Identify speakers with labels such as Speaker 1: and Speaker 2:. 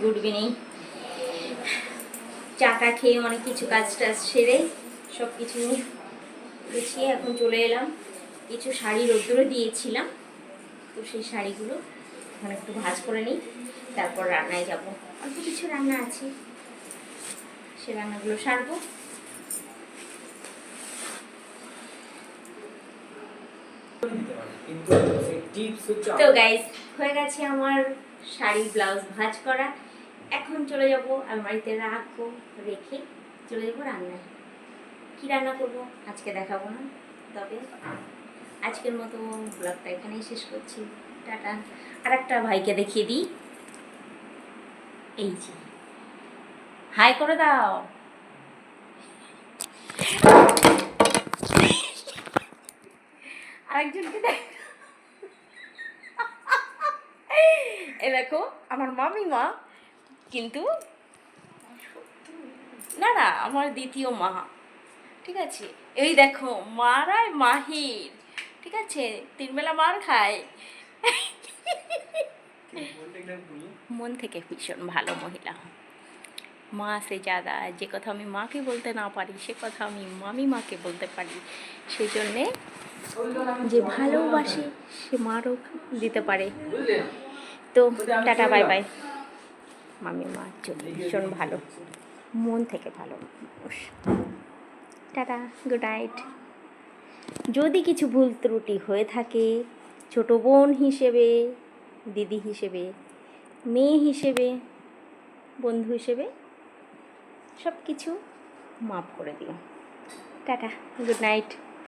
Speaker 1: Good evening. চাটা খেয়ে অনেক কিছু কাজ টাজ সেরে সব কিছু গুছিয়ে এখন চলে এলাম। কিছু শাড়ি রোদ্দুরে দিয়েছিলাম, তো সেই শাড়িগুলো এখন একটু ভাঁজ করে নিই, তারপর রান্নায় যাব। অল্প কিছু রান্না আছে, সে রান্নাগুলো সারবো। তো গাইস, হয়ে গেছে আমার শাড়ি ব্লাউজ ভাঁজ করা। এখন চলে যাব আলমারিতে রাখবো, রেখে চলে যাবো রান্নায়। কি রান্না করব আজকে দেখাবো না, তবে আজকের মতো ব্লগটা এখানেই শেষ করছি। টাটা। আর একটা ভাইকে দেখিয়ে দিই, এই যে হাই করে দাও। আরেকজনকে দেখ, এ দেখো আমার মামিমা, কিন্তু না না আমার দ্বিতীয় মা, ঠিক আছে। এই দেখো মারায় মাহির, ঠিক আছে, 3 বেলা মার খায়। মন থেকে ভীষণ ভালো মহিলা। মা সে জাদা, যে কথা আমি মাকে বলতে না পারি সে কথা আমি মামি মাকে বলতে পারি। সেই জন্যে যে ভালোবাসে সে মারও দিতে পারে। তো টাটা, বাই বাই। মামি মা ভীষণ ভালো, মন থেকে ভালো। Tata, good night. যদি কিছু ভুল ত্রুটি হয়ে থাকে, ছোটো বোন হিসেবে, দিদি হিসেবে, মেয়ে হিসেবে, বন্ধু হিসেবে সব কিছু মাফ করে দিও। Tata, good night.